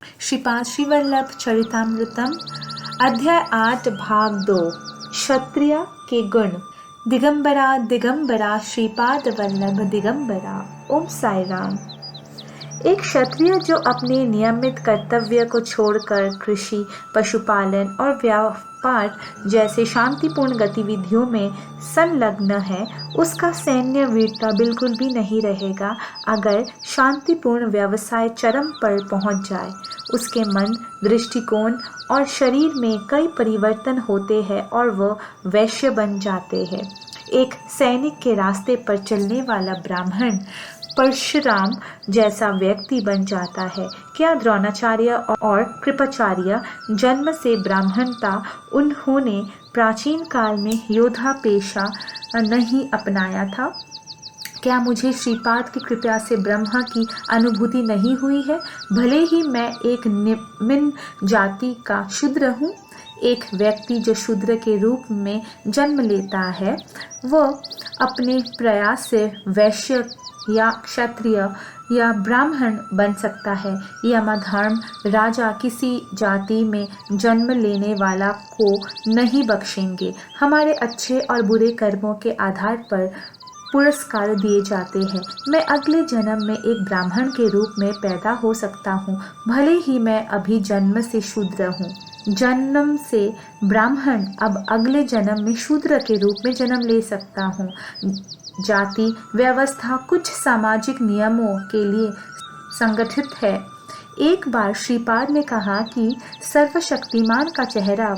श्रीपाद श्रीवल्लभ चरितामृतम अध्याय 8 भाग 2 क्षत्रिय के गुण। दिगंबरा दिगंबरा श्रीपाद वल्लभ दिगंबरा। ओम साई राम। एक क्षत्रिय जो अपने नियमित कर्तव्य को छोड़कर कृषि, पशुपालन और व्यापार जैसे शांतिपूर्ण गतिविधियों में संलग्न है, उसका सैन्य वीरता बिल्कुल भी नहीं रहेगा अगर शांतिपूर्ण व्यवसाय चरम पर पहुंच जाए। उसके मन, दृष्टिकोण और शरीर में कई परिवर्तन होते हैं और वह वैश्य बन जाते हैं। एक सैनिक के रास्ते पर चलने वाला ब्राह्मण परशुराम जैसा व्यक्ति बन जाता है। क्या द्रोणाचार्य और कृपाचार्य जन्म से ब्राह्मण था? उन्होंने प्राचीन काल में योद्धा पेशा नहीं अपनाया था? क्या मुझे श्रीपाद की कृपा से ब्रह्मा की अनुभूति नहीं हुई है? भले ही मैं एक निम्न जाति का शूद्र हूँ। एक व्यक्ति जो शूद्र के रूप में जन्म लेता है, वह अपने प्रयास से वैश्य या क्षत्रिय या ब्राह्मण बन सकता है। यमधर्म राजा किसी जाति में जन्म लेने वाला को नहीं बख्शेंगे। हमारे अच्छे और बुरे कर्मों के आधार पर पुरस्कार दिए जाते हैं। मैं अगले जन्म में एक ब्राह्मण के रूप में पैदा हो सकता हूँ, भले ही मैं अभी जन्म से शूद्र हूँ। जन्म से ब्राह्मण अब अगले जन्म में शूद्र के रूप में जन्म ले सकता हूँ। जाति व्यवस्था कुछ सामाजिक नियमों के लिए संगठित है। एक बार श्रीपाद ने कहा कि सर्वशक्तिमान का चेहरा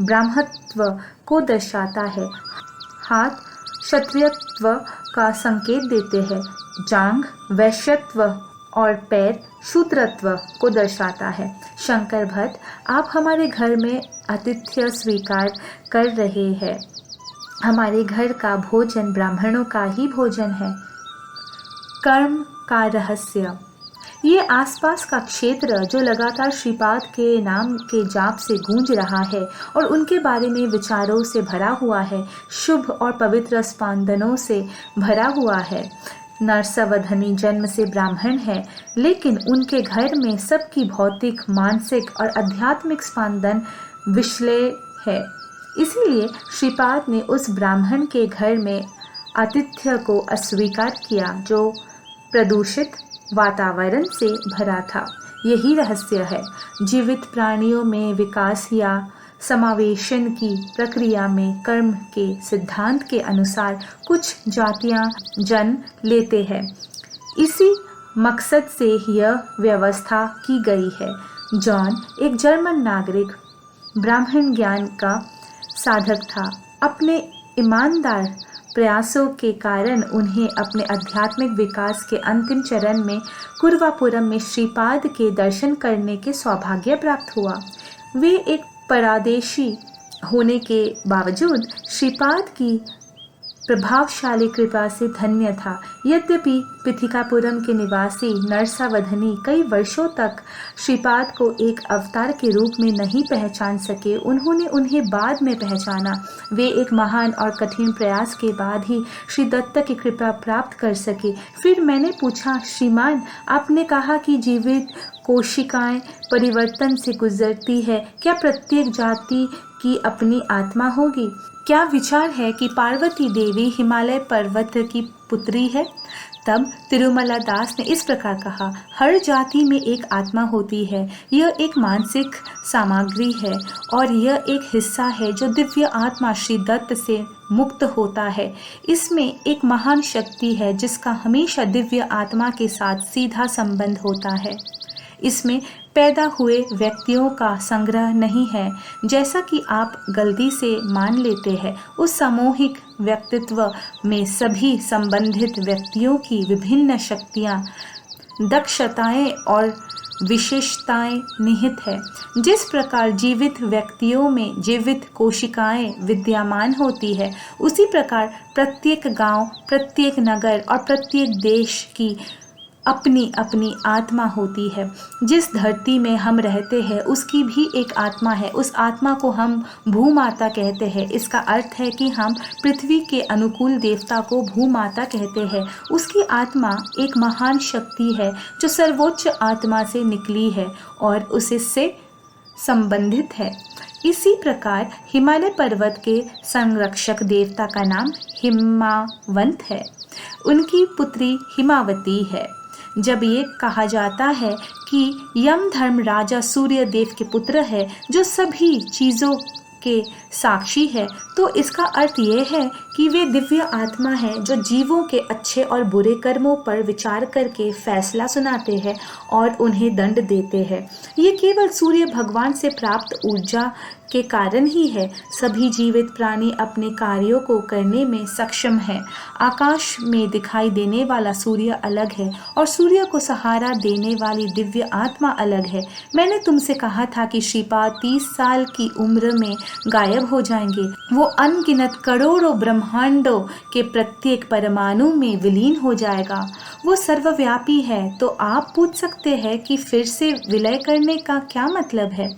ब्राह्मणत्व को दर्शाता है, हाथ क्षत्रियत्व का संकेत देते हैं, जांघ वैश्यत्व और पैर शूद्रत्व को दर्शाता है। शंकर भट्ट, आप हमारे घर में आतिथ्य स्वीकार कर रहे हैं। हमारे घर का भोजन ब्राह्मणों का ही भोजन है। कर्म का रहस्य। ये आसपास का क्षेत्र जो लगातार श्रीपाद के नाम के जाप से गूंज रहा है और उनके बारे में विचारों से भरा हुआ है, शुभ और पवित्र स्पंदनों से भरा हुआ है। नरसवधनी जन्म से ब्राह्मण है, लेकिन उनके घर में सबकी भौतिक, मानसिक और आध्यात्मिक स्पंदन विषय है। इसीलिए श्रीपाद ने उस ब्राह्मण के घर में आतिथ्य को अस्वीकार किया जो प्रदूषित वातावरण से भरा था। यही रहस्य है। जीवित प्राणियों में विकास या समावेशन की प्रक्रिया में कर्म के सिद्धांत के अनुसार कुछ जातियां जन्म लेते हैं। इसी मकसद से यह व्यवस्था की गई है। जॉन एक जर्मन नागरिक ब्राह्मण ज्ञान का साधक था। अपने ईमानदार प्रयासों के कारण उन्हें अपने आध्यात्मिक विकास के अंतिम चरण में कुर्वापुरम में श्रीपाद के दर्शन करने के सौभाग्य प्राप्त हुआ। वे एक परदेशी होने के बावजूद श्रीपाद की प्रभावशाली कृपा से धन्य था। यद्यपि पिथिकापुरम के निवासी नरसावधनी कई वर्षों तक श्रीपाद को एक अवतार के रूप में नहीं पहचान सके, उन्होंने उन्हें बाद में पहचाना। वे एक महान और कठिन प्रयास के बाद ही श्री दत्त की कृपा प्राप्त कर सके। फिर मैंने पूछा, श्रीमान, आपने कहा कि जीवित कोशिकाएं परिवर्तन से गुजरती है, क्या प्रत्येक जाति की अपनी आत्मा होगी? क्या विचार है कि पार्वती देवी हिमालय पर्वत की पुत्री है? तब तिरुमला दास ने इस प्रकार कहा, हर जाति में एक आत्मा होती है। यह एक मानसिक सामग्री है और यह एक हिस्सा है जो दिव्य आत्मा श्री दत्त से मुक्त होता है। इसमें एक महान शक्ति है जिसका हमेशा दिव्य आत्मा के साथ सीधा संबंध होता है। इसमें पैदा हुए व्यक्तियों का संग्रह नहीं है, जैसा कि आप गलती से मान लेते हैं। उस सामूहिक व्यक्तित्व में सभी संबंधित व्यक्तियों की विभिन्न शक्तियाँ, दक्षताएं और विशेषताएं निहित है। जिस प्रकार जीवित व्यक्तियों में जीवित कोशिकाएं विद्यमान होती है, उसी प्रकार प्रत्येक गांव, प्रत्येक नगर और प्रत्येक देश की अपनी अपनी आत्मा होती है। जिस धरती में हम रहते हैं उसकी भी एक आत्मा है। उस आत्मा को हम भूमाता कहते हैं। इसका अर्थ है कि हम पृथ्वी के अनुकूल देवता को भूमाता कहते हैं। उसकी आत्मा एक महान शक्ति है जो सर्वोच्च आत्मा से निकली है और उससे संबंधित है। इसी प्रकार हिमालय पर्वत के संरक्षक देवता का नाम हिमावंत है। उनकी पुत्री हिमावती है। जब ये कहा जाता है कि यम धर्म राजा सूर्य देव के पुत्र है जो सभी चीज़ों के साक्षी है, तो इसका अर्थ ये है कि वे दिव्य आत्मा है जो जीवों के अच्छे और बुरे कर्मों पर विचार करके फैसला सुनाते हैं और उन्हें दंड देते हैं। ये केवल सूर्य भगवान से प्राप्त ऊर्जा के कारण ही है। सभी जीवित प्राणी अपने कार्यों को करने में सक्षम है। आकाश में दिखाई देने वाला सूर्य अलग है और सूर्य को सहारा देने वाली दिव्य आत्मा अलग है। मैंने तुमसे कहा था कि श्रीपाद 30 साल की उम्र में गायब हो जाएंगे। वो अनगिनत करोड़ों ब्रह्मांडों के प्रत्येक परमाणु में विलीन हो जाएगा। वो सर्वव्यापी है। तो आप पूछ सकते हैं कि फिर से विलय करने का क्या मतलब है?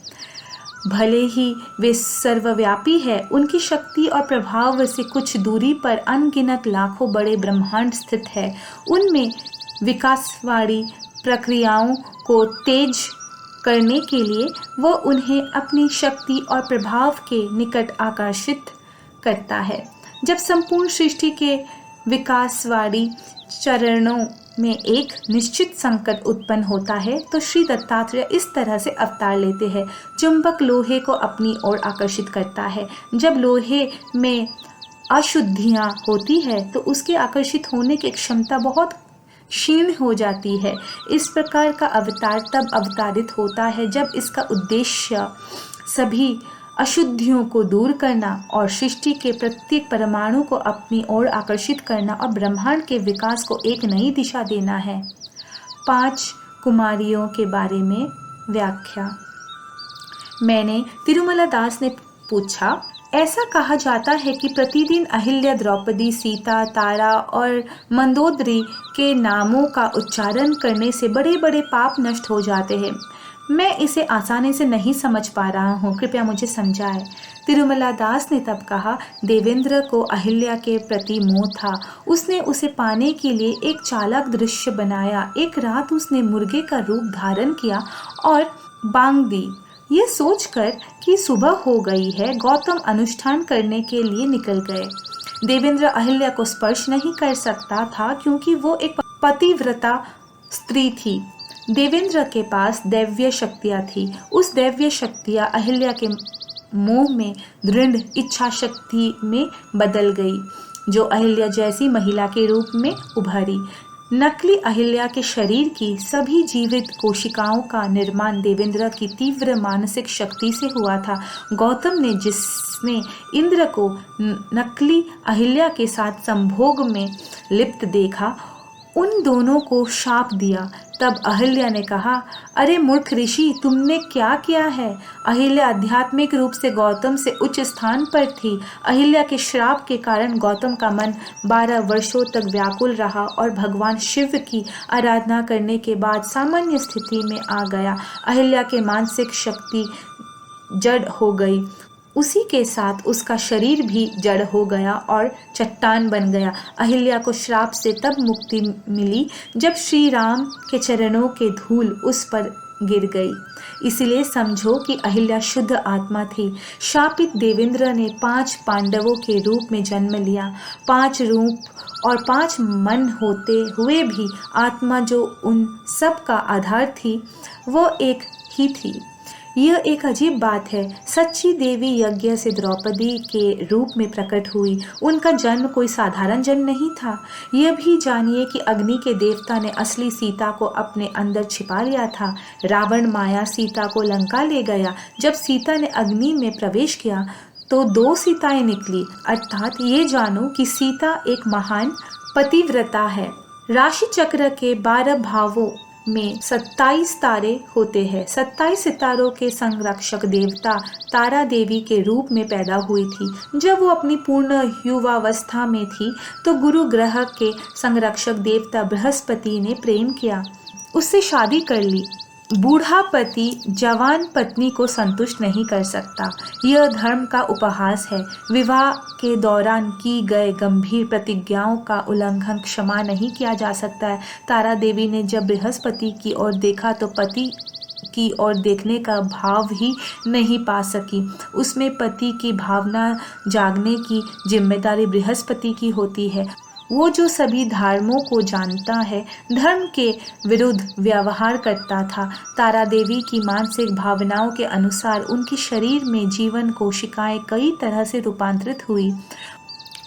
भले ही वे सर्वव्यापी है, उनकी शक्ति और प्रभाव से कुछ दूरी पर अनगिनत लाखों बड़े ब्रह्मांड स्थित है। उनमें विकासवादी प्रक्रियाओं को तेज करने के लिए वो उन्हें अपनी शक्ति और प्रभाव के निकट आकर्षित करता है। जब संपूर्ण सृष्टि के विकासवादी चरणों में एक निश्चित संकट उत्पन्न होता है तो श्री दत्तात्रेय इस तरह से अवतार लेते हैं। चुंबक लोहे को अपनी ओर आकर्षित करता है। जब लोहे में अशुद्धियाँ होती है तो उसके आकर्षित होने की क्षमता बहुत क्षीण हो जाती है। इस प्रकार का अवतार तब अवतारित होता है जब इसका उद्देश्य सभी अशुद्धियों को दूर करना और सृष्टि के प्रत्येक परमाणु को अपनी ओर आकर्षित करना और ब्रह्मांड के विकास को एक नई दिशा देना है। 5 कुमारियों के बारे में व्याख्या। मैंने तिरुमला दास ने पूछा, ऐसा कहा जाता है कि प्रतिदिन अहिल्या, द्रौपदी, सीता, तारा और मंदोदरी के नामों का उच्चारण करने से बड़े बड़े पाप नष्ट हो जाते हैं। मैं इसे आसानी से नहीं समझ पा रहा हूँ, कृपया मुझे समझाएं। तिरुमला दास ने तब कहा, देवेंद्र को अहिल्या के प्रति मोह था। उसने उसे पाने के लिए एक चालाक दृश्य बनाया। एक रात उसने मुर्गे का रूप धारण किया और बांग दी। ये सोचकर कि सुबह हो गई है, गौतम अनुष्ठान करने के लिए निकल गए। देवेंद्र अहिल्या को स्पर्श नहीं कर सकता था क्योंकि वो एक पतिव्रता स्त्री थी। देवेंद्र के पास दैव्य शक्तियाँ थी। उस दैव्य शक्तियाँ अहिल्या के मोह में दृढ़ इच्छा शक्ति में बदल गई, जो अहिल्या जैसी महिला के रूप में उभरी। नकली अहिल्या के शरीर की सभी जीवित कोशिकाओं का निर्माण देवेंद्र की तीव्र मानसिक शक्ति से हुआ था। गौतम ने जिसने इंद्र को नकली अहिल्या के साथ संभोग में लिप्त देखा, उन दोनों को शाप दिया। तब अहिल्या ने कहा, अरे मूर्ख ऋषि, तुमने क्या किया है? अहिल्या आध्यात्मिक रूप से गौतम से उच्च स्थान पर थी। अहिल्या के श्राप के कारण गौतम का मन 12 वर्षों तक व्याकुल रहा और भगवान शिव की आराधना करने के बाद सामान्य स्थिति में आ गया। अहिल्या के मानसिक शक्ति जड़ हो गई। उसी के साथ उसका शरीर भी जड़ हो गया और चट्टान बन गया। अहिल्या को श्राप से तब मुक्ति मिली जब श्री राम के चरणों के धूल उस पर गिर गई। इसलिए समझो कि अहिल्या शुद्ध आत्मा थी। शापित देवेंद्र ने 5 पांडवों के रूप में जन्म लिया। 5 रूप और 5 मन होते हुए भी आत्मा जो उन सब का आधार थी वो एक ही थी। यह एक अजीब बात है। सच्ची देवी यज्ञ से द्रौपदी के रूप में प्रकट हुई। उनका जन्म कोई साधारण जन्म नहीं था। यह भी जानिए कि अग्नि के देवता ने असली सीता को अपने अंदर छिपा लिया था। रावण माया सीता को लंका ले गया। जब सीता ने अग्नि में प्रवेश किया तो 2 सीताएं निकली। अर्थात ये जानो कि सीता एक महान पतिव्रता है। राशि चक्र के 12 भावों में 27 तारे होते हैं। 27 सितारों के संरक्षक देवता तारा देवी के रूप में पैदा हुई थी। जब वो अपनी पूर्ण युवावस्था में थी तो गुरु ग्रह के संरक्षक देवता बृहस्पति ने प्रेम किया, उससे शादी कर ली। बूढ़ा पति जवान पत्नी को संतुष्ट नहीं कर सकता, यह धर्म का उपहास है। विवाह के दौरान की गए गंभीर प्रतिज्ञाओं का उल्लंघन क्षमा नहीं किया जा सकता है। तारा देवी ने जब बृहस्पति की ओर देखा तो पति की ओर देखने का भाव ही नहीं पा सकी। उसमें पति की भावना जागने की जिम्मेदारी बृहस्पति की होती है। वो जो सभी धर्मों को जानता है, धर्म के विरुद्ध व्यवहार करता था। तारा देवी की मानसिक भावनाओं के अनुसार उनके शरीर में जीवन कोशिकाएं कई तरह से रूपांतरित हुई।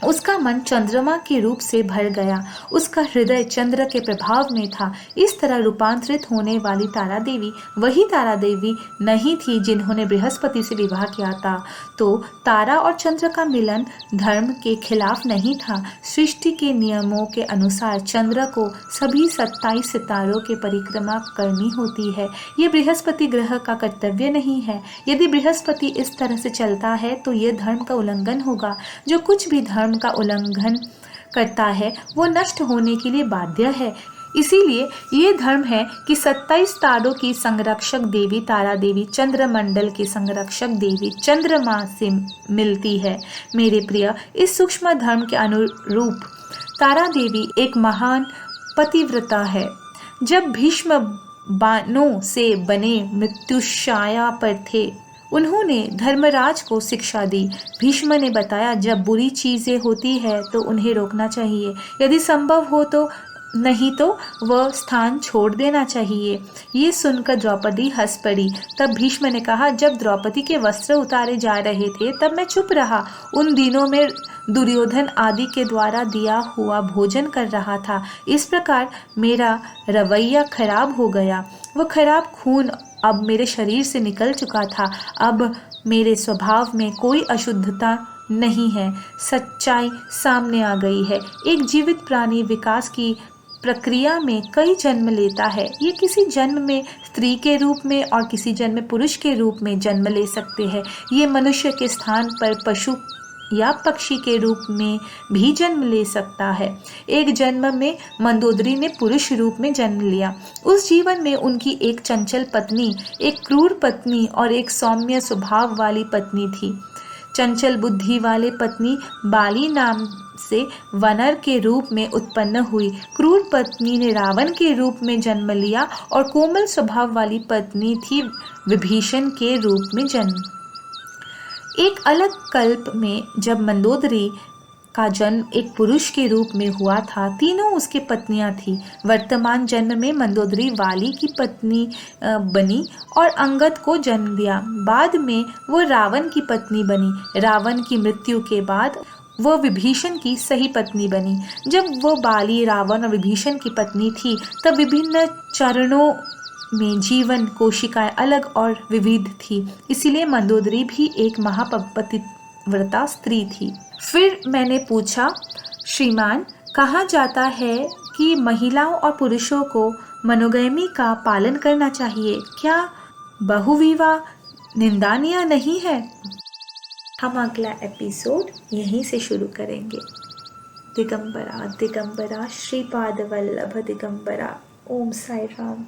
उसका मन चंद्रमा के रूप से भर गया, उसका हृदय चंद्र के प्रभाव में था। इस तरह रूपांतरित होने वाली तारा देवी वही तारा देवी नहीं थी जिन्होंने बृहस्पति से विवाह किया था। तो तारा और चंद्र का मिलन धर्म के खिलाफ नहीं था। सृष्टि के नियमों के अनुसार चंद्र को सभी 27 सितारों के परिक्रमा करनी होती है। ये बृहस्पति ग्रह का कर्तव्य नहीं है। यदि बृहस्पति इस तरह से चलता है तो यह धर्म का उल्लंघन होगा। जो कुछ भी धर्म का उल्लंघन करता है वो नष्ट होने के लिए बाध्य है। इसीलिए ये धर्म है कि 27 तारों की संरक्षक देवी तारा देवी चंद्रमंडल की संरक्षक देवी चंद्रमा से मिलती है। मेरे प्रिय, इस सूक्ष्म धर्म के अनुरूप तारा देवी एक महान पतिव्रता है। जब भीष्म बाणों से बने मृत्युशैया पर थे, उन्होंने धर्मराज को शिक्षा दी। भीष्म ने बताया, जब बुरी चीजें होती है तो उन्हें रोकना चाहिए, यदि संभव हो तो, नहीं तो वह स्थान छोड़ देना चाहिए। ये सुनकर द्रौपदी हंस पड़ी। तब भीष्म ने कहा, जब द्रौपदी के वस्त्र उतारे जा रहे थे तब मैं चुप रहा। उन दिनों में दुर्योधन आदि के द्वारा दिया हुआ भोजन कर रहा था। इस प्रकार मेरा रवैया खराब हो गया। वह खराब खून अब मेरे शरीर से निकल चुका था। अब मेरे स्वभाव में कोई अशुद्धता नहीं है। सच्चाई सामने आ गई है। एक जीवित प्राणी विकास की प्रक्रिया में कई जन्म लेता है। ये किसी जन्म में स्त्री के रूप में और किसी जन्म में पुरुष के रूप में जन्म ले सकते हैं। ये मनुष्य के स्थान पर पशु या पक्षी के रूप में भी जन्म ले सकता है। एक जन्म में मंदोदरी ने पुरुष रूप में जन्म लिया। उस जीवन में उनकी एक चंचल पत्नी, एक क्रूर पत्नी और एक सौम्य स्वभाव वाली पत्नी थी। चंचल बुद्धि वाले पत्नी बाली नाम से वानर के रूप में उत्पन्न हुई। क्रूर पत्नी ने रावण के रूप में जन्म लिया और कोमल स्वभाव वाली पत्नी थी विभीषण के रूप में जन्म। एक अलग कल्प में जब मंदोदरी का जन्म एक पुरुष के रूप में हुआ था, तीनों उसकी पत्नियां थीं। वर्तमान जन्म में मंदोदरी वाली की पत्नी बनी और अंगद को जन्म दिया। बाद में वो रावण की पत्नी बनी। रावण की मृत्यु के बाद वो विभीषण की सही पत्नी बनी। जब वो बाली, रावण और विभीषण की पत्नी थी तब विभिन्न चरणों में जीवन कोशिकाएं अलग और विविध थी। इसीलिए मंदोदरी भी एक महापतिव्रता स्त्री थी। फिर मैंने पूछा, श्रीमान, कहा जाता है कि महिलाओं और पुरुषों को मनोगैमी का पालन करना चाहिए। क्या बहुविवाह निंदनीय नहीं है? हम अगला एपिसोड यहीं से शुरू करेंगे। दिगंबरा दिगंबरा श्रीपाद वल्लभ दिगंबरा। ओम साई राम।